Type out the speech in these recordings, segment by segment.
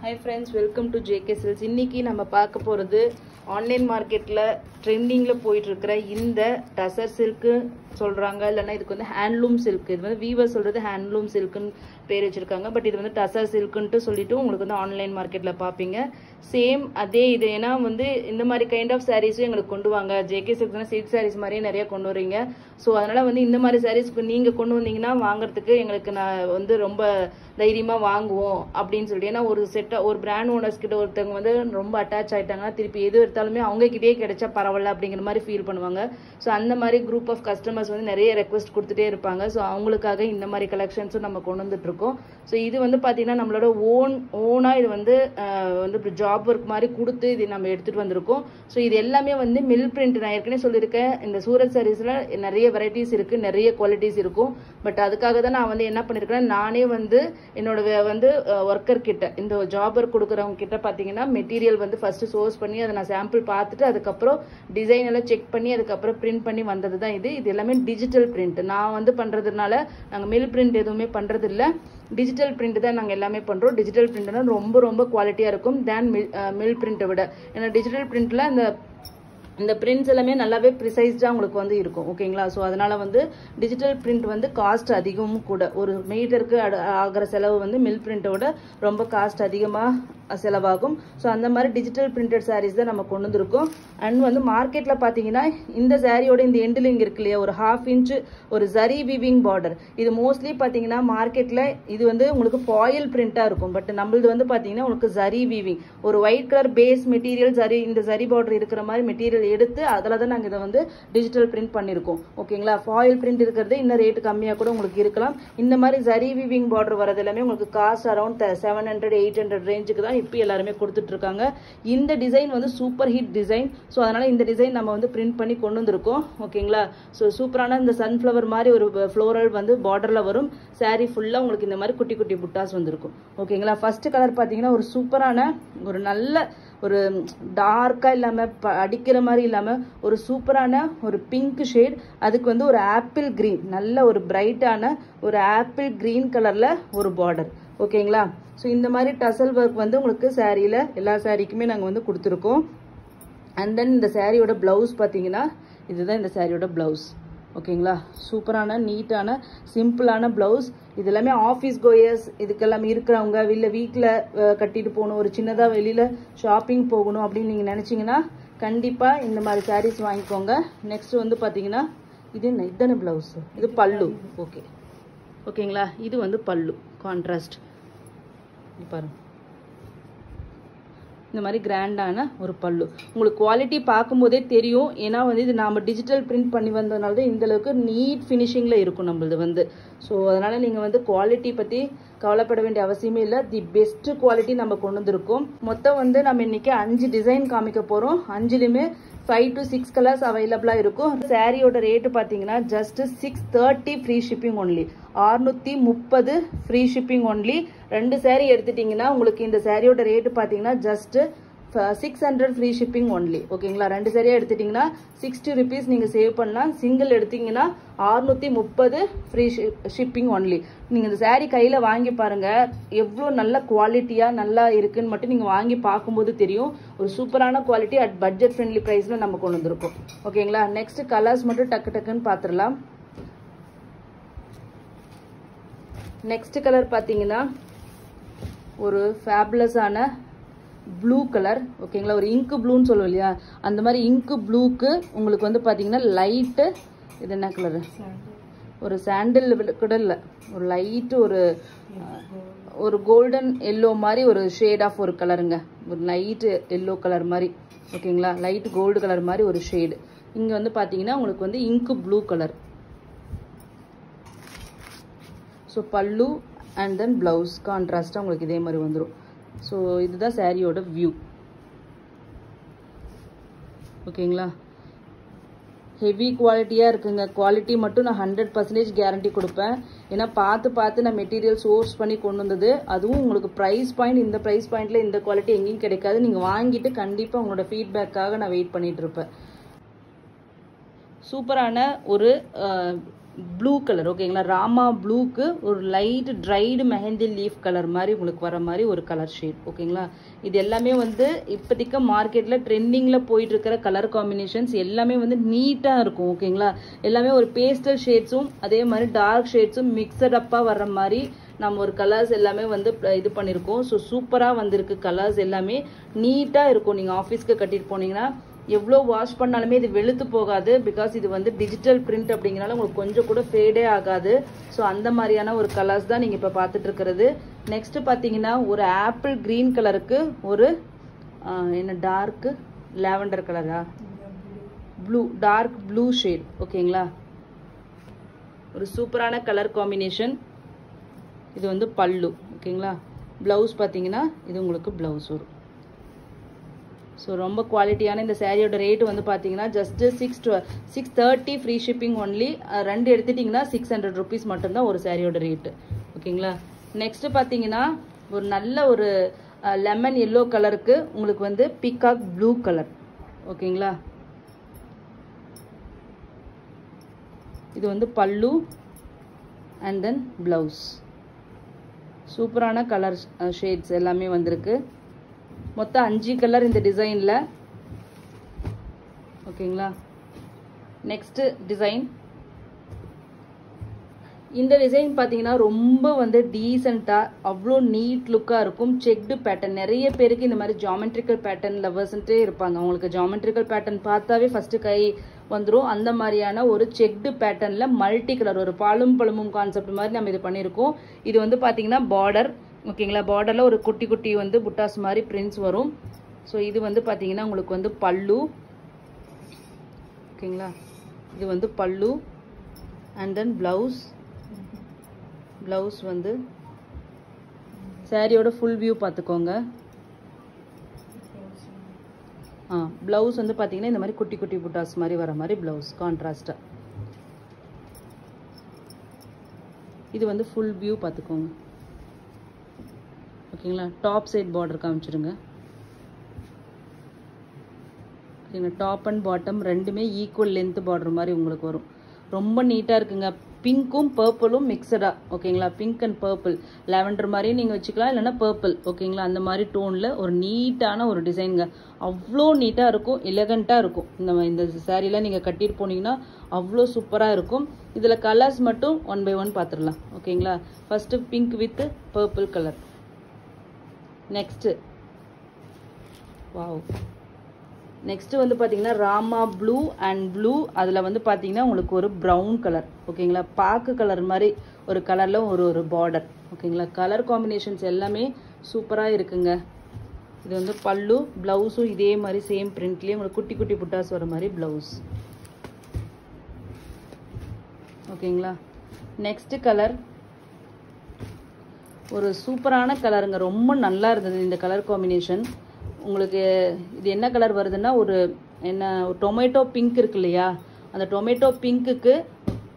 Hi friends, welcome to JK Silks. இன்னைக்கு நம்ம பார்க்க போறது ஆன்லைன் மார்க்கெட்ல ட்ரெண்டிங்ல போயிட்டு இருக்கிற இந்த டசர் சில்க் சொல்றாங்க, இல்லனா இதுக்கு வந்து ஹேண்ட்லூம் சில்க். இது வந்து வீவர் சொல்றது ஹேண்ட்லூம் சில்க்னு பேர் வச்சிருக்காங்க. பட் இது வந்து டசர் சில்க்னு சொல்லிட்டு உங்களுக்கு வந்து ஆன்லைன் மார்க்கெட்ல பாப்பீங்க. சேம் அதே இது. ஏன்னா வந்து இந்த மாதிரி கைண்ட் ஆஃப் சாரீஸும் எங்களுக்கு கொண்டு வாங்க. JK Silks சில்க் சாரீஸ் மாதிரியே நிறைய கொண்டு வரீங்க. ஸோ அதனால வந்து இந்த மாதிரி சாரீஸ்க்கு நீங்க கொண்டு வந்தீங்கன்னா வாங்குறதுக்கு எங்களுக்கு நான் வந்து ரொம்ப தைரியமா வாங்குவோம் அப்படின்னு சொல்லிட்டு. ஏன்னா ஒரு செட்டா ஒரு பிராண்ட் ஓனர்ஸ் கிட்ட ஒருத்தவங்க வந்து ரொம்ப அட்டாச் ஆயிட்டாங்கன்னா திருப்பி எது எடுத்தாலுமே அவங்க கிட்டே கிடைச்சா பரவாயில்ல அப்படிங்கிற மாதிரி ஃபீல் பண்ணுவாங்க. ஸோ அந்த மாதிரி குரூப் ஆஃப் கஸ்டமர்ஸ் வந்து நிறைய ரெக்வஸ்ட் கொடுத்துட்டே இருப்பாங்க. ஸோ அவங்களுக்காக இந்த மாதிரி கலெக்ஷன்ஸும் நம்ம கொண்டு வந்துட்டு இருக்கோம். ஸோ இது வந்து பாத்தீங்கன்னா நம்மளோட ஓனா இது வந்து ஜாப் ஒர்க் மாதிரி கொடுத்து இது நம்ம எடுத்துட்டு வந்திருக்கோம். ஸோ இது எல்லாமே வந்து மில் பிரிண்ட். நான் ஏற்கனவே சொல்லியிருக்கேன், இந்த சூரத் சாரீஸ்ல நிறைய வெரைட்டிஸ் இருக்கு, நிறைய குவாலிட்டிஸ் இருக்கும். பட் அதுக்காக தான் நான் வந்து என்ன பண்ணிருக்கேன், நானே வந்து என்னோட வந்து ஒர்க்கர் கிட்ட, இந்த ஜாப் ஒர்க் கொடுக்குறவங்க கிட்ட பாத்தீங்கன்னா மெட்டீரியல் வந்து ஃபர்ஸ்ட் சோர்ஸ் பண்ணி அதை நான் சாம்பிள் பார்த்துட்டு அதுக்கப்புறம் டிசைன் எல்லாம் செக் பண்ணி அதுக்கப்புறம் பிரிண்ட் பண்ணி வந்தது தான் இது. இது எல்லாமே டிஜிட்டல் பிரிண்ட். நான் வந்து பண்றதுனால நாங்கள் மில் பிரிண்ட் எதுவுமே பண்றது இல்லை, டிஜிட்டல் பிரிண்ட் தான் நாங்கள் எல்லாமே பண்றோம். டிஜிட்டல் பிரிண்ட்னா ரொம்ப ரொம்ப குவாலிட்டியா இருக்கும் தேன் மில் பிரிண்ட்டை விட. ஏன்னா டிஜிட்டல் பிரிண்ட்ல இந்த பிரிண்ட்ஸ் எல்லாமே நல்லாவே ப்ரிசைஸ்டா உங்களுக்கு வந்து இருக்கும். ஓகேங்களா? ஸோ அதனால வந்து டிஜிட்டல் பிரிண்ட் வந்து காஸ்ட் அதிகமும் கூட. ஒரு மீட்டருக்கு ஆகிற செலவு வந்து மில் பிரிண்டோட ரொம்ப காஸ்ட் அதிகமாக செலவாகும். ஸோ அந்த மாதிரி டிஜிட்டல் பிரிண்டட் சாரீஸ் தான் நம்ம கொண்டு வந்திருக்கோம். அண்ட் வந்து மார்க்கெட்ல பாத்தீங்கன்னா இந்த சாரியோட இந்த எண்டிலிங் இருக்கு இல்லையா, ஒரு 1/2 inch ஒரு ஜரி வீவிங் பார்டர். இது மோஸ்ட்லி பாத்தீங்கன்னா மார்க்கெட்ல இது வந்து உங்களுக்கு ஃபாயில் பிரிண்டா இருக்கும். பட் நம்மளது வந்து பாத்தீங்கன்னா உங்களுக்கு ஜரி வீவிங், ஒரு white colour base material zari, இந்த ஜரி பார்டர் இருக்கிற மாதிரி மெட்டீரியல் எடுத்து அதில் தான் நாங்கள் இதை வந்து டிஜிட்டல் பிரிண்ட் பண்ணியிருக்கோம். ஓகேங்களா? ஃபாயில் பிரிண்ட் இருக்கிறது இன்னும் ரேட்டு கம்மியாக கூட உங்களுக்கு இருக்கலாம். இந்த மாதிரி ஜரி வீவிங் பார்டர் வரது எல்லாமே உங்களுக்கு காஸ்ட் அரௌண்ட் 700-800 ரேஞ்சுக்கு தான் இப்போ எல்லாருமே கொடுத்துட்டு இருக்காங்க. இந்த டிசைன் வந்து சூப்பர் ஹிட் டிசைன். ஸோ அதனால இந்த டிசைன் நம்ம வந்து பிரிண்ட் பண்ணி கொண்டு வந்திருக்கோம். ஓகேங்களா? ஸோ சூப்பரான இந்த சன்ஃப்ளவர் மாதிரி ஒரு ஃப்ளோரல் வந்து பார்டர்ல வரும். சாரி ஃபுல்லா உங்களுக்கு இந்த மாதிரி குட்டி குட்டி புட்டாஸ் வந்திருக்கும். ஓகேங்களா? ஃபர்ஸ்ட் கலர் பாத்தீங்கன்னா ஒரு சூப்பரான ஒரு நல்ல ஒரு டார்க்கா இல்லாம அடிக்கிற மாதிரி இல்லாம ஒரு சூப்பரான ஒரு பிங்க் ஷேட், அதுக்கு வந்து ஒரு ஆப்பிள் கிரீன், நல்ல ஒரு பிரைட்டான ஒரு ஆப்பிள் கிரீன் கலர்ல ஒரு பார்டர். ஓகேங்களா? ஸோ இந்த மாதிரி டசல் ஒர்க் வந்து உங்களுக்கு சாரியில எல்லா சாரிக்குமே நாங்கள் வந்து கொடுத்துருக்கோம். அண்ட் தென் இந்த சாரியோட பிளவுஸ் பார்த்தீங்கன்னா இதுதான் இந்த சாரியோட பிளவுஸ். ஓகேங்களா? சூப்பரான நீட்டான சிம்பிளான பிளவுஸ். இது எல்லாமே ஆஃபீஸ் கோயர்ஸ் இதுக்கெல்லாம் இருக்கிறவங்க, இல்லை வீட்டில் கட்டிட்டு போகணும், ஒரு சின்னதாக வெளியில ஷாப்பிங் போகணும் அப்படின்னு நீங்க நினைச்சீங்கன்னா கண்டிப்பா இந்த மாதிரி சாரீஸ் வாங்கிக்கோங்க. நெக்ஸ்ட் வந்து பாத்தீங்கன்னா இது இதுதானே பிளவுஸ், இது பல்லு. ஓகே ஓகேங்களா? இது வந்து பல்லு கான்ட்ராஸ்ட் பாருங்க, இந்த மாதிரி கிராண்டான ஒரு பல்லு. உங்களுக்கு குவாலிட்டி பார்க்கும்போதே தெரியும். ஏன்னா வந்து இது நாம டிஜிட்டல் பிரிண்ட் பண்ணி வந்ததுனால தான் இந்த அளவுக்கு நீட் ஃபினிஷிங்ல இருக்கும் நம்மளது வந்து. ஸோ அதனால நீங்க வந்து குவாலிட்டி பத்தி கவலைப்பட வேண்டிய அவசியமே இல்லை. தி பெஸ்ட் குவாலிட்டி நம்ம கொண்டு வந்திருக்கோம். மொத்தம் வந்து நம்ம இன்னைக்கு 5 டிசைன் காமிக்க போறோம். 5லுமே 5 to 6 கலர்ஸ் அவைலபிளா இருக்கும். சாரியோட ரேட்டு பாத்தீங்கன்னா just 630 free shipping only. 630 free shipping only. 2 sorry எடுத்துட்டீங்கன்னா உங்களுக்கு இந்த சாரியோட ரேட்டு பாத்தீங்கன்னா ஜஸ்ட் 600 ஃப்ரீ ஷிப்பிங் ஒன்லி. ஓகேங்களா? 2 சாரியா எடுத்துட்டீங்கன்னா 60 rupees நீங்க சேவ் பண்ணலாம். சிங்கிள் எடுத்தீங்கன்னா 630 ஃப்ரீ ஷிப்பிங் ஒன்லி. நீங்க இந்த சாரி கையில வாங்கி பாருங்க, எவ்வளவு நல்ல குவாலிட்டியா நல்லா இருக்குன்னு மட்டும் நீங்க வாங்கி பார்க்கும்போது தெரியும். ஒரு சூப்பரான குவாலிட்டி அட் பட்ஜெட் ஃப்ரெண்ட்லி பிரைஸ்ல நம்ம கொண்டு வந்திருக்கோம். ஓகேங்களா? நெக்ஸ்ட் கலர்ஸ் மட்டும் டக்கு டக்குன்னு பாத்துடலாம். நெக்ஸ்ட் கலர் பாத்தீங்கன்னா ஒரு ஃபேபுலஸான ப்ளூ கலர். ஓகேங்களா? ஒரு இங்க் ப்ளூன்னு சொல்லுவோம் இல்லையா, அந்த மாதிரி இங்க் ப்ளூக்கு உங்களுக்கு வந்து பாத்தீங்கன்னா லைட்டு, இது என்ன கலரு, ஒரு சாண்டில் கூட இல்லை, ஒரு லைட் ஒரு கோல்டன் எல்லோ மாதிரி ஒரு ஷேட் ஆஃப் ஒரு கலருங்க. ஒரு லைட் எல்லோ கலர் மாதிரி. ஓகேங்களா? லைட் கோல்டு கலர் மாதிரி ஒரு ஷேடு. இங்க வந்து பாத்தீங்கன்னா உங்களுக்கு வந்து இங்க் ப்ளூ கலர். ஸோ பல்லு அண்ட் தென் பிளவுஸ் கான்ட்ராஸ்டா உங்களுக்கு இதே மாதிரி வந்துடும். ஸோ இதுதான் சாரியோட வியூ. ஓகேங்களா? ஹெவி குவாலிட்டியா இருக்குங்க. குவாலிட்டி மட்டும் நான் 100% கேரண்டி கொடுப்பேன். ஏன்னா பார்த்து நான் மெட்டீரியல் சோர்ஸ் பண்ணி கொண்டு வந்தது. அதுவும் உங்களுக்கு பிரைஸ் பாயிண்ட், இந்த பிரைஸ் பாயிண்ட்ல இந்த குவாலிட்டி எங்கேயும் கிடைக்காது. நீங்க வாங்கிட்டு கண்டிப்பா உங்களோட ஃபீட்பேக்காக நான் வெயிட் பண்ணிட்டு இருப்பேன். சூப்பரான ஒரு ப்ளூ கலர் ஓகேங்களா. ராமா ப்ளூக்கு ஒரு light dried mehndi leaf colour மாதிரி உங்களுக்கு வர மாதிரி ஒரு கலர் ஷேட் ஓகேங்களா. இது எல்லாமே வந்து இப்போதைக்கு மார்க்கெட்டில் ட்ரெண்டிங்கில் போயிட்டு இருக்கிற கலர் காம்பினேஷன்ஸ் எல்லாமே வந்து நீட்டாக இருக்கும் ஓகேங்களா. எல்லாமே ஒரு பேஸ்டல் ஷேட்ஸும் அதே மாதிரி டார்க் ஷேட்ஸும் மிக்சடப்பாக வர்ற மாதிரி நம்ம ஒரு கலர்ஸ் எல்லாமே வந்து இது பண்ணியிருக்கோம். ஸோ சூப்பராக வந்திருக்கு கலர்ஸ் எல்லாமே நீட்டாக இருக்கும். நீங்கள் ஆஃபீஸ்க்கு கட்டிட்டு போனீங்கன்னா எவ்வளோ வாஷ் பண்ணாலுமே இது வெளுத்து போகாது. பிகாஸ் இது வந்து டிஜிட்டல் பிரிண்ட் அப்படிங்கிறனால உங்களுக்கு கொஞ்சம் கூட ஃபேடே ஆகாது. ஸோ அந்த மாதிரியான ஒரு கலர்ஸ் தான் நீங்கள் இப்போ பார்த்துட்டு இருக்கிறது. நெக்ஸ்ட் பார்த்தீங்கன்னா ஒரு ஆப்பிள் கிரீன் கலருக்கு ஒரு என்ன டார்க்கு லாவெண்டர் கலரா ப்ளூ டார்க் ப்ளூ ஷேட் ஓகேங்களா. ஒரு சூப்பரான கலர் காம்பினேஷன். இது வந்து பல்லு ஓகேங்களா. ப்ளவுஸ் பார்த்தீங்கன்னா இது உங்களுக்கு ப்ளவுஸ் வரும். ஸோ ரொம்ப குவாலிட்டியான இந்த சாரியோட ரேட் வந்து பார்த்தீங்கன்னா ஜஸ்ட் 630 ஃப்ரீ ஷிப்பிங் ஒன்லி. 2 எடுத்துட்டிங்கன்னா 600 ருபீஸ் மட்டும்தான் ஒரு சாரியோட ரேட்டு ஓகேங்களா. நெக்ஸ்ட் பார்த்தீங்கன்னா ஒரு நல்ல ஒரு லெமன் எல்லோ கலருக்கு உங்களுக்கு வந்து பீகாக் ப்ளூ கலர் ஓகேங்களா. இது வந்து பல்லு அண்ட் தென் ப்ளவுஸ். சூப்பரான கலர் ஷேட்ஸ் எல்லாமே வந்திருக்கு. மொத்தம் 5 கலர் இந்த டிசைனில் ஓகேங்களா. Next design. இந்த டிசைன் பார்த்தீங்கன்னா ரொம்ப வந்து டீசெண்டாக அவ்வளோ நீட் லுக்காக இருக்கும். Checked pattern. நிறைய பேருக்கு இந்த மாதிரி ஜாமெட்ரிக்கல் பேட்டர்ன் லவர்ஸ்ன்ட்டே இருப்பாங்க. அவங்களுக்கு ஜாமெட்ரிக்கல் பேட்டர்ன் பார்த்தாவே ஃபஸ்ட்டு கை வந்துடும். அந்த மாதிரியான ஒரு செக்டு பேட்டர்னில் மல்டி கலர் ஒரு பாலும் பழமும் கான்செப்ட் மாதிரி நம்ம இது பண்ணியிருக்கோம். இது வந்து பார்த்தீங்கன்னா பார்டர் ஓகேங்களா. பார்டரில் ஒரு குட்டி குட்டி வந்து புட்டாஸ் மாதிரி பிரிண்ட்ஸ் வரும். ஸோ இது வந்து பார்த்தீங்கன்னா உங்களுக்கு வந்து பல்லு ஓகேங்களா. இது வந்து pallu and then blouse. Blouse வந்து சாரியோட ஃபுல் வியூ பார்த்துக்கோங்க. ப்ளவுஸ் வந்து பார்த்தீங்கன்னா இந்த மாதிரி குட்டி குட்டி புட்டாஸ் மாதிரி வர மாதிரி ப்ளவுஸ் கான்ட்ராஸ்டாக. இது வந்து ஃபுல் வியூ பார்த்துக்கோங்க ஓகேங்களா. டாப் சைட் பார்டர் காமிச்சிருங்க ஓகேங்களா. டாப் அண்ட் பாட்டம் ரெண்டுமே ஈக்குவல் லென்த் பார்டர் மாதிரி உங்களுக்கு வரும். ரொம்ப நீட்டாக இருக்குங்க. பிங்க்கும் பர்பிளும் மிக்சடா ஓகேங்களா. பிங்க் அண்ட் பர்பிள் லாவெண்டர் மாதிரியும் நீங்கள் வச்சுக்கலாம், இல்லைன்னா பர்பிள் ஓகேங்களா. அந்த மாதிரி டோனில் ஒரு நீட்டான ஒரு டிசைனுங்க. அவ்வளோ நீட்டாக இருக்கும், எலகண்ட்டாக இருக்கும். இந்த சாரீலாம் நீங்கள் கட்டிட்டு போனீங்கன்னா அவ்வளோ சூப்பராக இருக்கும். இதில் கலர்ஸ் மட்டும் 1 by 1 பார்த்துடலாம் ஓகேங்களா. First pink with purple colour. Next wow. Next வந்து பார்த்தீங்கன்னா ராமா ப்ளூ அண்ட் ப்ளூ. அதில் வந்து பார்த்தீங்கன்னா உங்களுக்கு ஒரு ப்ரௌன் கலர் ஓகேங்களா. பாக்கு கலர் மாதிரி ஒரு கலரில் ஒரு பார்டர் ஓகேங்களா. கலர் காம்பினேஷன்ஸ் எல்லாமே சூப்பராக இருக்குங்க. இது வந்து பல்லு. ப்ளவுஸும் இதே மாதிரி சேம் பிரிண்ட்லேயே உங்களுக்கு குட்டி குட்டி புட்டாஸ் வர மாதிரி ப்ளவுஸ் ஓகேங்களா. நெக்ஸ்ட்டு கலர் ஒரு சூப்பரான கலருங்க. ரொம்ப நல்லா இருந்தது இந்த கலர் காம்பினேஷன். உங்களுக்கு இது என்ன கலர் வருதுன்னா ஒரு டொமேட்டோ பிங்க் இருக்கு இல்லையா, அந்த டொமேட்டோ பிங்க்குக்கு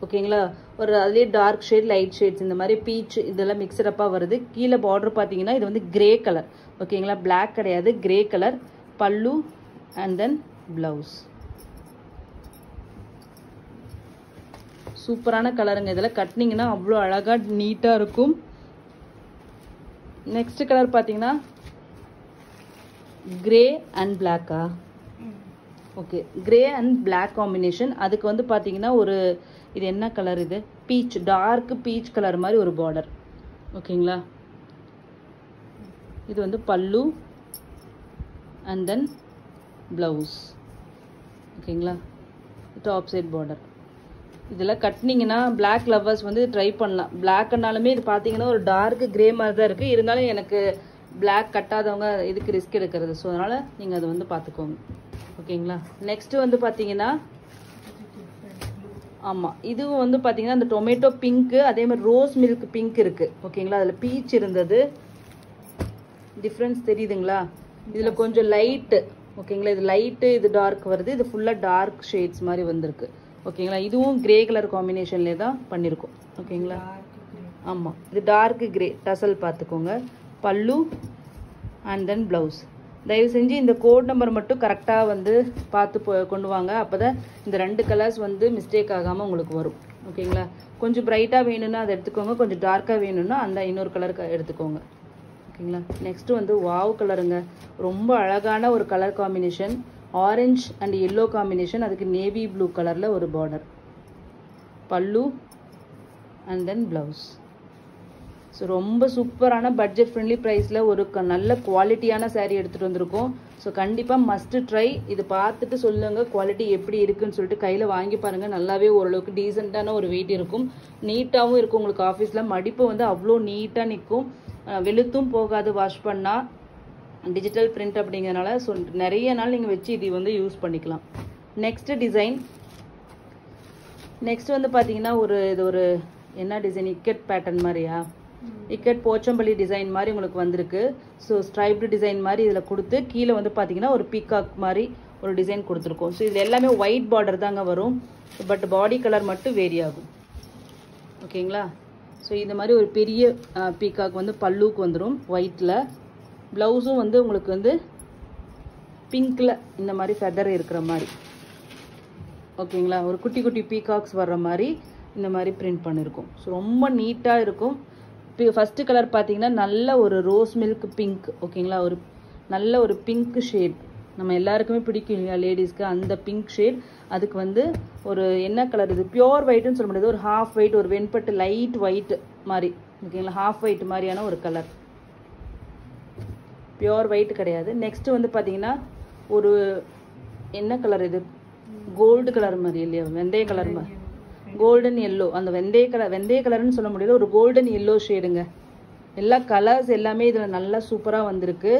ஓகேங்களா ஒரு அதுலேயே டார்க் ஷேட் லைட் ஷேட்ஸ் இந்த மாதிரி பீச் இதெல்லாம் மிக்சடப்பாக வருது. கீழே பார்டர் பார்த்தீங்கன்னா இது வந்து கிரே கலர் ஓகேங்களா. பிளாக் கிடையாது, கிரே கலர். பல்லு அண்ட் தென் ப்ளவுஸ். சூப்பரான கலருங்க. இதெல்லாம் கட்டினீங்கன்னா அவ்வளோ அழகாக நீட்டாக இருக்கும். நெக்ஸ்ட் கலர் பார்த்தீங்கன்னா கிரே அண்ட் பிளாக்கா okay. Grey and black combination. அதுக்கு வந்து பார்த்தீங்கன்னா ஒரு இது என்ன கலர், இது பீச் டார்க் பீச் கலர் மாதிரி ஒரு பார்டர் ஓகேங்களா. இது வந்து பல்லு அண்ட் தென் ப்ளவுஸ் ஓகேங்களா. Top side border. இதெல்லாம் கட்டினீங்கன்னா பிளாக் லவ்வர்ஸ் வந்து ட்ரை பண்ணலாம். பிளாக்னாலுமே இது பார்த்தீங்கன்னா ஒரு டார்க் கிரே மாதிரி தான் இருக்குது. இருந்தாலும் எனக்கு பிளாக் கட்டாதவங்க இதுக்கு ரிஸ்க் எடுக்கிறது. ஸோ அதனால் நீங்கள் அதை வந்து பார்த்துக்கோங்க ஓகேங்களா. நெக்ஸ்ட்டு வந்து பார்த்தீங்கன்னா ஆமாம் இதுவும் வந்து பார்த்தீங்கன்னா அந்த டொமேட்டோ பிங்க்கு அதே மாதிரி ரோஸ் மில்க் பிங்க் இருக்குது ஓகேங்களா. அதில் பீச் இருந்தது. டிஃப்ரென்ஸ் தெரியுதுங்களா. இதில் கொஞ்சம் லைட்டு ஓகேங்களா. இது லைட்டு இது டார்க் வருது. இது ஃபுல்லாக டார்க் ஷேட்ஸ் மாதிரி வந்திருக்கு ஓகேங்களா. இதுவும் கிரே கலர் காம்பினேஷன்லேயே தான் பண்ணியிருக்கோம் ஓகேங்களா. ஆமாம் இது டார்க் கிரே டசல் பார்த்துக்கோங்க. பல்லு அண்ட் தென் ப்ளவுஸ். தயவு செஞ்சு இந்த கோட் நம்பர் மட்டும் கரெக்டாக வந்து பார்த்து கொண்டு வாங்க. அப்போ தான் இந்த 2 கலர்ஸ் வந்து மிஸ்டேக் ஆகாமல் உங்களுக்கு வரும். ஓகேங்களா. கொஞ்சம் பிரைட்டாக வேணும்னா அதை எடுத்துக்கோங்க, கொஞ்சம் டார்க்காக வேணும்னா அந்த இன்னொரு கலருக்கு எடுத்துக்கோங்க. ஓகேங்களா. நெக்ஸ்ட் வந்து வாவ் கலருங்க. ரொம்ப அழகான ஒரு colour combination, orange and yellow combination, அதுக்கு நேவி ப்ளூ கலரில் ஒரு பார்டர், பல்லு அண்ட் தென் ப்ளவுஸ். ஸோ ரொம்ப சூப்பரான பட்ஜெட் ஃப்ரெண்ட்லி ப்ரைஸில் ஒரு நல்ல குவாலிட்டியான சாரீ எடுத்துகிட்டு வந்திருக்கோம். ஸோ கண்டிப்பாக மஸ்ட்டு ட்ரை. இது பார்த்துட்டு சொல்லுங்கள் குவாலிட்டி எப்படி இருக்குன்னு சொல்லிட்டு. கையில் வாங்கி பாருங்கள், நல்லாவே ஓரளவுக்கு டீசெண்டான ஒரு வெயிட் இருக்கும், நீட்டாகவும் இருக்கும். உங்களுக்கு ஆஃபீஸில் மடிப்பு வந்து அவ்வளோ நீட்டாக நிற்கும், வெளுத்தும் போகாது வாஷ் பண்ணால். டிஜிட்டல் பிரிண்ட் அப்படிங்கிறனால ஸோ நிறைய நாள் நீங்கள் வச்சு இது வந்து யூஸ் பண்ணிக்கலாம். நெக்ஸ்ட் டிசைன், நெக்ஸ்ட் வந்து பார்த்தீங்கன்னா இது ஒரு என்ன டிசைன், இக்கட் பேட்டர்ன் மாதிரியா, இக்கட் போச்சம்பள்ளி டிசைன் மாதிரி உங்களுக்கு வந்திருக்கு. ஸோ ஸ்ட்ரைப்டு டிசைன் மாதிரி இதில் கொடுத்து கீழே வந்து பார்த்தீங்கன்னா ஒரு பீகாக் மாதிரி ஒரு டிசைன் கொடுத்துருக்கோம். ஸோ இதில் எல்லாமே ஒயிட் பார்டர் தாங்க வரும், பட் பாடி கலர் மட்டும் வேரி ஆகும். ஓகேங்களா. ஸோ இந்த மாதிரி ஒரு பெரிய பீகாக் வந்து பல்லுக்கு வந்துடும் ஒயிட்டில். ப்ளவுஸும் வந்து உங்களுக்கு வந்து பிங்க்கில் இந்த மாதிரி ஃபெதர் இருக்கிற மாதிரி. ஓகேங்களா. ஒரு குட்டி குட்டி பீகாக்ஸ் வர்ற மாதிரி இந்த மாதிரி பிரிண்ட் பண்ணியிருக்கோம். ஸோ ரொம்ப நீட்டாக இருக்கும். ஃபஸ்ட்டு கலர் பார்த்தீங்கன்னா நல்ல ஒரு ரோஸ் மில்க் பிங்க். ஓகேங்களா. ஒரு நல்ல ஒரு பிங்க் ஷேட், நம்ம எல்லாருக்குமே பிடிக்கும் இல்லையா லேடிஸ்க்கு, அந்த பிங்க் ஷேட். அதுக்கு வந்து ஒரு என்ன கலர், இது பியோர் ஒயிட்னு சொல்ல முடியாது, ஒரு ஹாஃப் ஒயிட், ஒரு வெண்பட்டு லைட் ஒயிட் மாதிரி. ஓகேங்களா. ஹாஃப் ஒயிட் மாதிரியான ஒரு கலர், பியோர் ஒயிட் கிடையாது. நெக்ஸ்ட் வந்து பார்த்தீங்கன்னா ஒரு என்ன கலர், இது கோல்டு கலர் மாதிரி இல்லையா, வெந்தய கலர் மாதிரி, கோல்டன் எல்லோ. அந்த வெந்தய கலர்னு சொல்ல முடியல, ஒரு கோல்டன் எல்லோ ஷேடுங்க. எல்லா கலர்ஸ் எல்லாமே இதில் நல்லா சூப்பராக வந்திருக்கு.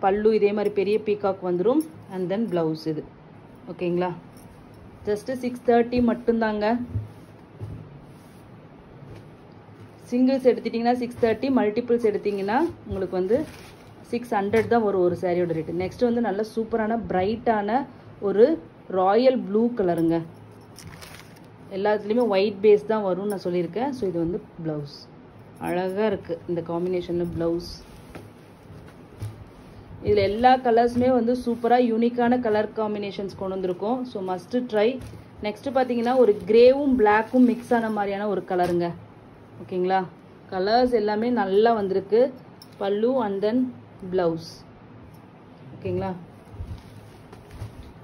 பல்லு இதே மாதிரி பெரிய பீகாக் வந்துடும். அண்ட் தென் ப்ளவுஸ் இது. ஓகேங்களா. ஜஸ்ட் 630 மட்டும்தாங்க. சிங்கிள்ஸ் எடுத்துட்டிங்கன்னா 630, மல்டிபிள்ஸ் எடுத்திங்கன்னா உங்களுக்கு வந்து 600 தான் வரும் ஒரு சாரியோட ரேட்டு. நெக்ஸ்ட் வந்து நல்ல சூப்பரான பிரைட்டான ஒரு ராயல் ப்ளூ கலருங்க. எல்லாத்துலேயுமே ஒயிட் பேஸ் தான் வரும்னு நான் சொல்லியிருக்கேன். ஸோ இது வந்து ப்ளவுஸ் அழகாக இருக்குது இந்த காம்பினேஷனில் ப்ளவுஸ். இதில் எல்லா கலர்ஸுமே வந்து சூப்பராக யூனிக்கான கலர் காம்பினேஷன்ஸ் கொண்டு வந்திருக்கோம். So must try. நெக்ஸ்ட்டு பார்த்தீங்கன்னா ஒரு கிரேவும் பிளாக்கும் மிக்ஸ் ஆன மாதிரியான ஒரு கலருங்க. ஓகேங்களா. கலர்ஸ் எல்லாமே நல்லா வந்திருக்கு. பல்லு அண்ட் தென் ப்ளவுஸ். ஓகேங்களா.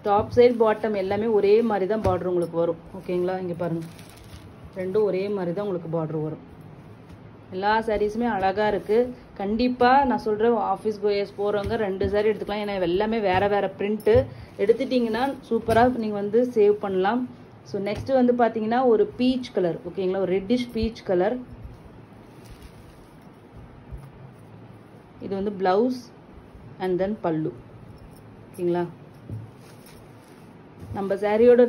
டாப் சைட் பாட்டம் எல்லாமே ஒரே மாதிரி தான் பார்டர் உங்களுக்கு வரும். ஓகேங்களா. இங்கே பாருங்கள், ரெண்டும் ஒரே மாதிரி தான் உங்களுக்கு பார்டர் வரும். எல்லா சாரீஸுமே அழகாக இருக்குது. கண்டிப்பாக நான் சொல்கிறேன், ஆஃபீஸ் கோயர்ஸ் போகிறவங்க 2 சாரீ எடுத்துக்கலாம். ஏன்னா எல்லாமே வேறு வேறு பிரிண்ட்டு. எடுத்துட்டிங்கன்னா சூப்பராக நீங்கள் வந்து சேவ் பண்ணலாம். ஸோ நெக்ஸ்ட்டு வந்து பார்த்தீங்கன்னா ஒரு பீச் கலர். ஓகேங்களா. ஒரு ரெட்டிஷ் பீச் கலர். இது வந்து ப்ளவுஸ் அண்ட் தென் பல்லு. ஓகேங்களா. நம்ம சாரியோட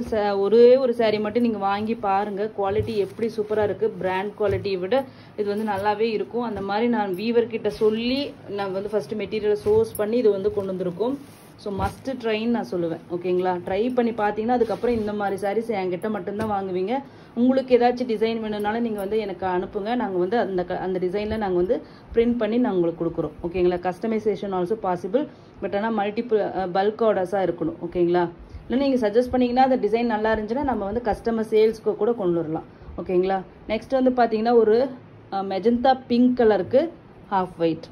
ஒரே ஒரு சாரீ மட்டும் நீங்கள் வாங்கி பாருங்கள், குவாலிட்டி எப்படி சூப்பராக இருக்குது. பிராண்ட் குவாலிட்டியை விட இது வந்து நல்லாவே இருக்கும். அந்த மாதிரி நான் வீவர்கிட்ட சொல்லி நான் வந்து ஃபஸ்ட்டு மெட்டீரியலை சோர்ஸ் பண்ணி இது வந்து கொண்டு வந்திருக்கோம். ஸோ மஸ்ட்டு ட்ரைன்னு நான் சொல்லுவேன். ஓகேங்களா. ட்ரை பண்ணி பார்த்தீங்கன்னா அதுக்கப்புறம் இந்த மாதிரி சாரீஸ் என்கிட்ட மட்டும்தான் வாங்குவீங்க. உங்களுக்கு ஏதாச்சும் டிசைன் வேணும்னாலும் நீங்கள் வந்து எனக்கு அனுப்புங்க. நாங்கள் வந்து அந்த டிசைனில் நாங்கள் வந்து பிரிண்ட் பண்ணி நாங்கள் உங்களுக்கு கொடுக்குறோம். ஓகேங்களா. கஸ்டமைசேஷன் ஆல்சோ பாசிபிள், பட் ஆனால் மல்டிபிள் பல்க் ஆர்டர்ஸாக இருக்கணும். ஓகேங்களா. இல்லை நீங்கள் சஜஸ்ட் பண்ணிங்கன்னா அந்த டிசைன் நல்லா இருந்துச்சுன்னா நம்ம வந்து கஸ்டமர் சேல்ஸ்க்கு கூட கொண்டு வரலாம். ஓகேங்களா. நெக்ஸ்ட் வந்து பார்த்தீங்கன்னா ஒரு மெஜந்தா பிங்க் கலருக்கு ஹாஃப் ஒயிட்.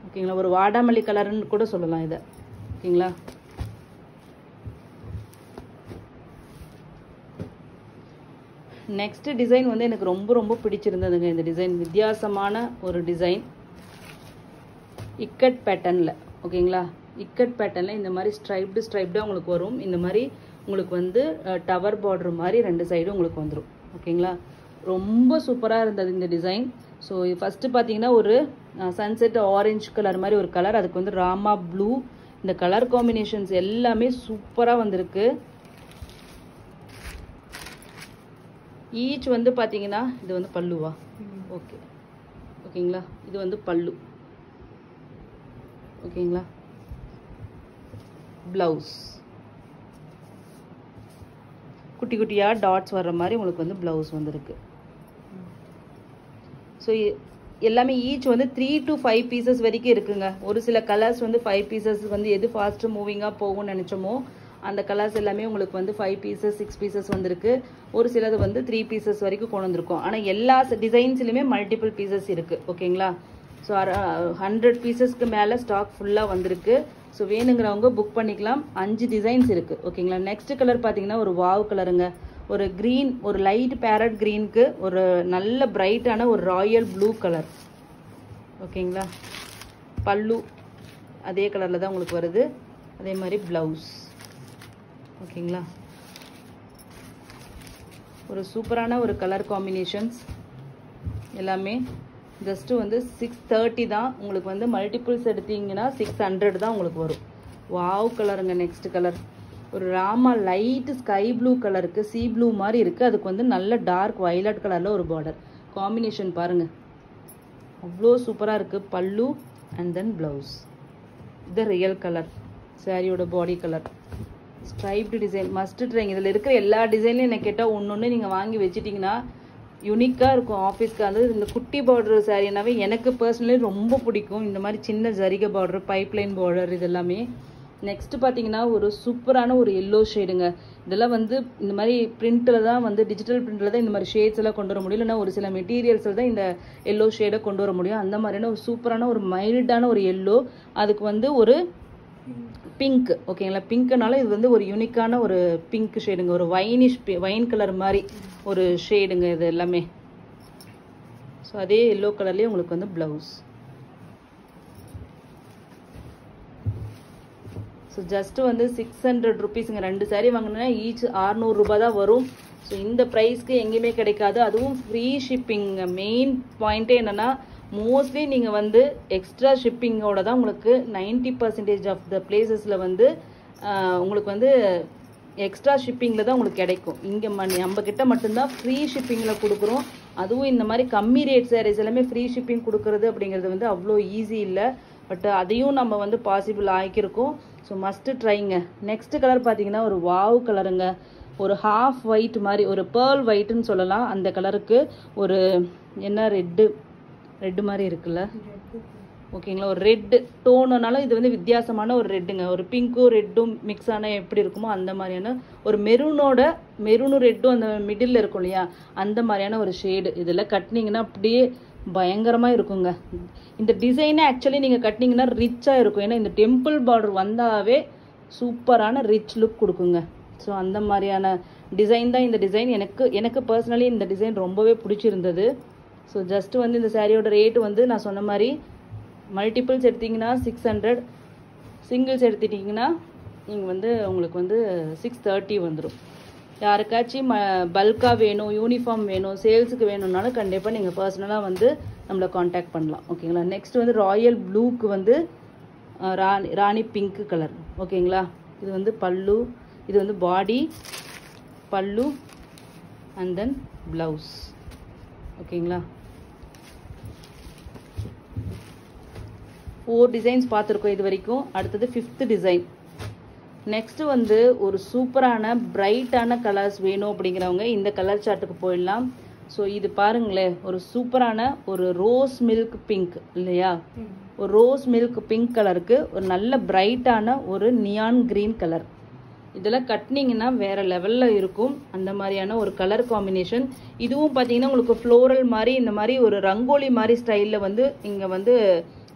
ஓகேங்களா. ஒரு வாடாமல்லி கலர்னு கூட சொல்லலாம் இதை. ஓகேங்களா. நெக்ஸ்ட் டிசைன் வந்து எனக்கு ரொம்ப ரொம்ப பிடிச்சிருந்ததுங்க. இந்த டிசைன் வித்தியாசமான ஒரு டிசைன், இக்கட் பேட்டர்னில். ஓகேங்களா. இக்கட் பேட்டர்னில் இந்த மாதிரி ஸ்ட்ரைப்டாக உங்களுக்கு வரும். இந்த மாதிரி உங்களுக்கு வந்து டவர் பார்டர் மாதிரி 2 சைடும் உங்களுக்கு வந்துடும். ஓகேங்களா. ரொம்ப சூப்பராக இருந்தது இந்த டிசைன். ஸோ ஃபஸ்ட்டு பார்த்தீங்கன்னா ஒரு சன்செட் ஆரஞ்சு கலர் மாதிரி ஒரு கலர், அதுக்கு வந்து ராமா ப்ளூ. இந்த கலர் காம்பினேஷன்ஸ் எல்லாமே சூப்பராக வந்திருக்கு. ஈச் வந்து பார்த்தீங்கன்னா இது வந்து பல்லுவா. ஓகே. ஓகேங்களா. இது வந்து பல்லு. ஓகேங்களா. ப்ளவுஸ் குட்டி குட்டியாக டாட்ஸ் வர்ற மாதிரி உங்களுக்கு வந்து ப்ளவுஸ் வந்துருக்கு. ஸோ எல்லாமே ஈச் வந்து 3 to 5 பீசஸ் வரைக்கும் இருக்குங்க. ஒரு சில கலர்ஸ் வந்து 5 பீசஸ் வந்து எது ஃபாஸ்ட்டு மூவிங்காக போகும்னு நினச்சோமோ அந்த கலர்ஸ் எல்லாமே உங்களுக்கு வந்து 5 பீசஸ் 6 பீசஸ் வந்திருக்கு. ஒரு சிலது வந்து 3 பீசஸ் வரைக்கும் கொண்டு வந்திருக்கோம். ஆனால் எல்லா டிசைன்ஸ்லையுமே மல்டிபிள் பீசஸ் இருக்குது. ஓகேங்களா? ஸோ 100 பீசஸ்க்கு மேலே ஸ்டாக் ஃபுல்லாக வந்திருக்கு. ஸோ வேணுங்கிறவங்க புக் பண்ணிக்கலாம். 5 டிசைன்ஸ் இருக்குது. ஓகேங்களா? நெக்ஸ்ட் கலர் பார்த்தீங்கன்னா ஒரு வாவ் கலருங்க. ஒரு க்ரீன், ஒரு லைட் பேரட் க்ரீனுக்கு ஒரு நல்ல பிரைட்டான ஒரு ராயல் ப்ளூ கலர். ஓகேங்களா? பல்லு அதே கலரில் தான் உங்களுக்கு வருது. அதே மாதிரி ப்ளவுஸ். ஓகேங்களா? ஒரு சூப்பரான ஒரு கலர் காம்பினேஷன்ஸ் எல்லாமே. ஜஸ்ட்டு வந்து 630 தான். உங்களுக்கு வந்து மல்டிபிள்ஸ் எடுத்தீங்கன்னா 600 தான் உங்களுக்கு வரும். வாவ் கலருங்க. நெக்ஸ்ட் கலர் ஒரு ராமா லைட் ஸ்கை ப்ளூ கலருக்கு சீ ப்ளூ மாதிரி இருக்குது. அதுக்கு வந்து நல்ல டார்க் வயலட் கலரில் ஒரு பார்டர் காம்பினேஷன் பாருங்கள். அவ்வளோ சூப்பராக இருக்குது. பல்லு அண்ட் தென் ப்ளவுஸ். இது ரியல் கலர். சாரியோட பாடி colour. Striped design must trying. இதில் இருக்கிற எல்லா டிசைன்லையும் என்ன கேட்டால் ஒன்று நீங்கள் வாங்கி வச்சிட்டிங்கன்னா யூனிக்காக இருக்கும் ஆஃபீஸ்க்கு. அது இந்த குட்டி பார்டர் சாரீனாவே எனக்கு பர்சனலி ரொம்ப பிடிக்கும். இந்த மாதிரி சின்ன ஜரிகை பார்டர், பைப்லைன் பார்டர் இது எல்லாமே. நெக்ஸ்ட் பார்த்தீங்கன்னா ஒரு சூப்பரான ஒரு எல்லோ ஷேடுங்க. இதெல்லாம் வந்து இந்த மாதிரி பிரிண்டில் தான் வந்து டிஜிட்டல் பிரிண்டில் தான் இந்த மாதிரி ஷேட்ஸ் எல்லாம் கொண்டு வர முடியும். இல்லைன்னா ஒரு சில மெட்டீரியல்ஸில் தான் இந்த எல்லோ ஷேடை கொண்டு வர முடியும். அந்த மாதிரியான ஒரு சூப்பரான ஒரு மைல்டான ஒரு எல்லோ. அதுக்கு வந்து ஒரு பிங்க். ஓகேங்களா? பிங்க்னால இது வந்து ஒரு யூனிக்கான ஒரு பிங்க் ஷேடுங்க. ஒரு வைன் கலர் மாதிரி ஒரு ஷேடுங்க இது எல்லாமே. ஸோ அதே எல்லோ கலர்லேயே உங்களுக்கு வந்து ப்ளவுஸ். ஸோ ஜஸ்ட்டு வந்து 600 ருபீஸுங்க. 2 சாரீ வாங்கினா ஈச் 600 ரூபாய் தான் வரும். ஸோ இந்த ப்ரைஸ்க்கு எங்கேயுமே கிடைக்காது. அதுவும் ஃப்ரீ ஷிப்பிங்க. மெயின் பாயிண்ட்டே என்னென்னா மோஸ்ட்லி நீங்கள் வந்து எக்ஸ்ட்ரா ஷிப்பிங்கோட தான் உங்களுக்கு 90% ஆஃப் த பிளேசஸில் வந்து உங்களுக்கு வந்து எக்ஸ்ட்ரா ஷிப்பிங்கில் தான் உங்களுக்கு கிடைக்கும். இங்கே நம்ம கிட்ட மட்டும்தான் ஃப்ரீ ஷிப்பிங்கில் கொடுக்குறோம். அதுவும் இந்த மாதிரி கம்மி ரேட் சாரீஸ் எல்லாமே ஃப்ரீ ஷிப்பிங் கொடுக்குறது அப்படிங்கிறது வந்து அவ்வளோ ஈஸி இல்லை. பட் அதையும் நம்ம வந்து பாசிபிள் ஆகியிருக்கோம். ஸோ மஸ்ட்டு ட்ரைங்க. நெக்ஸ்ட் கலர் பார்த்தீங்கன்னா ஒரு வாவ் கலருங்க. ஒரு ஹாஃப் ஒயிட் மாதிரி, ஒரு பேர்ல் ஒயிட்டுன்னு சொல்லலாம். அந்த கலருக்கு ஒரு என்ன ரெட்டு மாதிரி இருக்குல்ல. ஓகேங்களா? ஒரு ரெட்டு டோனுனாலும் இது வந்து வித்தியாசமான ஒரு ரெட்டுங்க. ஒரு பிங்க்கும் ரெட்டும் மிக்ஸ் ஆனால் எப்படி இருக்குமோ அந்த மாதிரியான ஒரு மெரூனும் ரெட்டும் அந்த மிடில் இருக்கும் இல்லையா, அந்த மாதிரியான ஒரு ஷேடு. இதில் கட்டினீங்கன்னா அப்படியே பயங்கரமாக இருக்குங்க. இந்த டிசைனே ஆக்சுவலி நீங்கள் கட்டினீங்கன்னா ரிச்சாக இருக்கும். ஏன்னா இந்த டெம்பிள் பார்டர் வந்தாவே சூப்பரான ரிச் லுக் கொடுக்குங்க. ஸோ அந்த மாதிரியான டிசைன் தான் இந்த டிசைன். எனக்கு பர்சனலி இந்த டிசைன் ரொம்பவே பிடிச்சிருந்தது. ஸோ ஜஸ்ட்டு வந்து இந்த சாரியோட ரேட்டு வந்து நான் சொன்ன மாதிரி மல்டிபிள்ஸ் எடுத்திங்கன்னா 600, சிங்கிள்ஸ் எடுத்துட்டிங்கன்னா நீங்கள் வந்து உங்களுக்கு வந்து 630 வந்துடும். யாருக்காச்சும் பல்காக வேணும், யூனிஃபார்ம் வேணும், சேல்ஸுக்கு வேணும்னாலும் கண்டிப்பாக நீங்கள் பர்சனலாக வந்து நம்மளை காண்டாக்ட் பண்ணலாம். ஓகேங்களா? நெக்ஸ்ட் வந்து ராயல் ப்ளூக்கு வந்து ராணி பிங்க் கலர். ஓகேங்களா? இது வந்து பல்லு, இது வந்து பாடி, பல்லு அண்ட் தென் ப்ளவுஸ். ஓகேங்களா? 4 டிசைன்ஸ் பார்த்துருக்கோம் இது வரைக்கும். அடுத்தது 5th டிசைன். நெக்ஸ்ட் வந்து ஒரு சூப்பரான பிரைட்டான கலர்ஸ் வேணும் அப்படிங்கிறவங்க இந்த கலர் சார்ட்டுக்கு போயிடலாம். ஸோ இது பாருங்களேன், ஒரு சூப்பரான ஒரு ரோஸ் மில்க் பிங்க் இல்லையா, ஒரு ரோஸ் மில்க் பிங்க் கலருக்கு ஒரு நல்ல பிரைட்டான ஒரு நியான் கிரீன் கலர். இதெல்லாம் கட்டினீங்கன்னா வேற லெவலில் இருக்கும். அந்த மாதிரியான ஒரு கலர் காம்பினேஷன். இதுவும் பார்த்தீங்கன்னா உங்களுக்கு ஃப்ளோரல் மாதிரி இந்த மாதிரி ஒரு ரங்கோலி மாதிரி ஸ்டைலில் வந்து இங்கே வந்து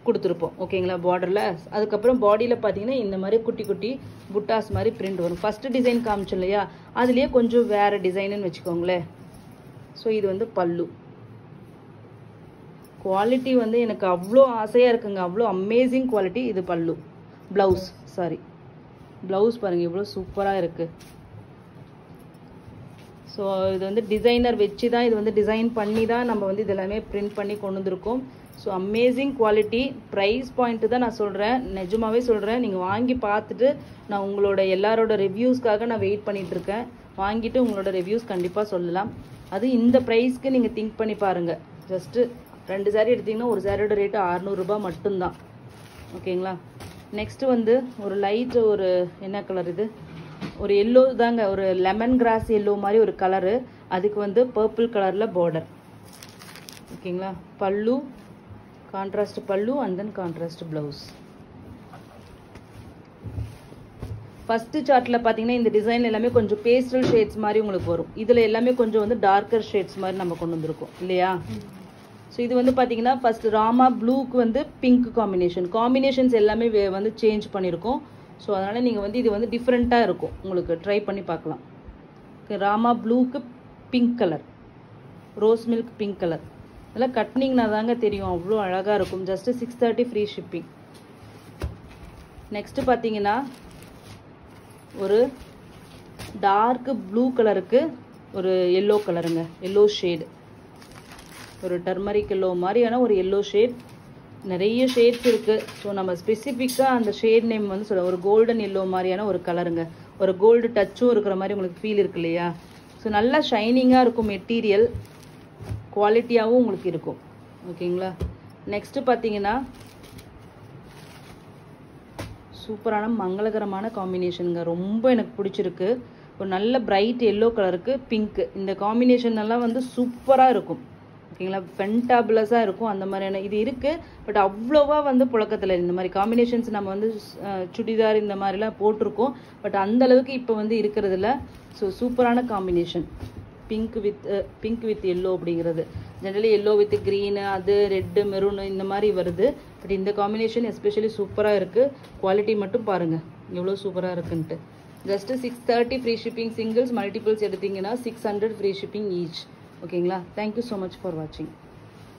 கொடுத்துருப்போம். ஓகேங்களா? பார்டரில். அதுக்கப்புறம் பாடியில் பார்த்தீங்கன்னா இந்த மாதிரி குட்டி குட்டி புட்டாஸ் மாதிரி பிரிண்ட் வரும். ஃபஸ்ட்டு டிசைன் காமிச்சோம் இல்லையா, அதுலேயே கொஞ்சம் வேறு டிசைனுன்னு வச்சுக்கோங்களேன். ஸோ இது வந்து பல்லு. குவாலிட்டி வந்து எனக்கு அவ்வளோ ஆசையாக இருக்குங்க. அவ்வளோ அமேசிங் குவாலிட்டி. இது பல்லு. ப்ளவுஸ் ப்ளவுஸ் பாருங்கள் எவ்வளோ சூப்பராக இருக்குது. ஸோ இது வந்து டிசைனர் வச்சு தான், இது வந்து டிசைன் பண்ணி தான் நம்ம வந்து இதெல்லாமே பிரிண்ட் பண்ணி கொண்டு வந்திருக்கோம். So amazing quality. Price point தான் நான் சொல்கிறேன், நிஜமாகவே சொல்கிறேன். நீங்கள் வாங்கி பார்த்துட்டு நான் உங்களோட எல்லாரோட ரிவ்யூஸ்க்காக நான் வெயிட் பண்ணிகிட்ருக்கேன். வாங்கிட்டு உங்களோட ரிவ்யூஸ் கண்டிப்பாக சொல்லலாம். அது இந்த ப்ரைஸ்க்கு நீங்கள் திங்க் பண்ணி பாருங்கள். ஜஸ்ட்டு 2 சாரீ எடுத்திங்கன்னா ஒரு சாரியோட ரேட்டு 600 ரூபாய் மட்டும்தான். ஓகேங்களா? நெக்ஸ்ட்டு வந்து ஒரு லைட் ஒரு என்ன கலர் இது, ஒரு எல்லோ தாங்க, ஒரு லெமன் கிராஸ் எல்லோ மாதிரி ஒரு கலரு. அதுக்கு வந்து பர்பிள் கலரில் பார்டர். ஓகேங்களா? பல்லு, கான்ட்ராஸ்ட் பல்லு and then contrast blouse. First சார்ட்டில் பார்த்தீங்கன்னா இந்த டிசைன் எல்லாமே கொஞ்சம் பேஸ்டல் ஷேட்ஸ் மாதிரி உங்களுக்கு வரும். இதில் எல்லாமே கொஞ்சம் வந்து டார்க்கர் ஷேட்ஸ் மாதிரி நம்ம கொண்டு வந்திருக்கோம் இல்லையா? ஸோ இது வந்து பார்த்தீங்கன்னா ஃபஸ்ட்டு ராமா ப்ளூக்கு வந்து பிங்க் காம்பினேஷன்ஸ் எல்லாமே வந்து சேஞ்ச் பண்ணியிருக்கோம். ஸோ அதனால் நீங்கள் வந்து இது வந்து டிஃப்ரெண்ட்டாக இருக்கும், உங்களுக்கு ட்ரை பண்ணி பார்க்கலாம். ராமா ப்ளூக்கு pink colour, rose milk pink colour, இதெல்லாம் கட்டினீங்கன்னா தாங்க தெரியும், அவ்வளோ அழகாக இருக்கும். Just 630 free shipping. நெக்ஸ்ட்டு பார்த்தீங்கன்னா ஒரு டார்க் ப்ளூ கலருக்கு ஒரு எல்லோ கலருங்க, எல்லோ ஷேடு, ஒரு டர்மரிக் எல்லோ மாதிரியான ஒரு எல்லோ ஷேட். நிறைய ஷேட்ஸ் இருக்குது. ஸோ நம்ம ஸ்பெசிஃபிக்காக அந்த ஷேட் நேம் வந்து சொல்ல, ஒரு கோல்டன் எல்லோ மாதிரியான ஒரு கலருங்க, ஒரு கோல்டு டச்சும் இருக்கிற மாதிரி உங்களுக்கு ஃபீல் இருக்கு இல்லையா? ஸோ நல்லா ஷைனிங்காக இருக்கும், மெட்டீரியல் குவாலிட்டியாகவும் உங்களுக்கு இருக்கும். ஓகேங்களா? நெக்ஸ்ட்டு பார்த்தீங்கன்னா சூப்பரான மங்களகரமான காம்பினேஷனுங்க, ரொம்ப எனக்கு பிடிச்சிருக்கு. ஒரு நல்ல பிரைட் எல்லோ கலருக்கு பிங்க்கு, இந்த காம்பினேஷன் எல்லாம் வந்து சூப்பராக இருக்கும். ஓகேங்களா? ஃபென்டாபுலஸாக இருக்கும் அந்த மாதிரியான இது இருக்குது. பட் அவ்வளோவா வந்து புழக்கத்தில் இந்த மாதிரி காம்பினேஷன்ஸ் நம்ம வந்து சுடிதார் இந்த மாதிரிலாம் போட்டிருக்கோம். பட் அந்தளவுக்கு இப்போ வந்து இருக்கிறதில்ல. ஸோ சூப்பரான காம்பினேஷன் பிங்க் வித் எல்லோ அப்படிங்கிறது. ஜென்ரலி எல்லோ வித் க்ரீனு, அது ரெட்டு மெரூனு இந்த மாதிரி வருது. பட் இந்த காம்பினேஷன் எஸ்பெஷலி சூப்பராக இருக்குது. குவாலிட்டி மட்டும் பாருங்கள் எவ்வளோ சூப்பராக இருக்குன்ட்டு. Just 630 free shipping. Singles multiples எடுத்தீங்கன்னா 600 ஃப்ரீ ஷிப்பிங் ஈச். ஓகேங்களா? தேங்க்யூ ஸோ மச் ஃபார் வாட்சிங்.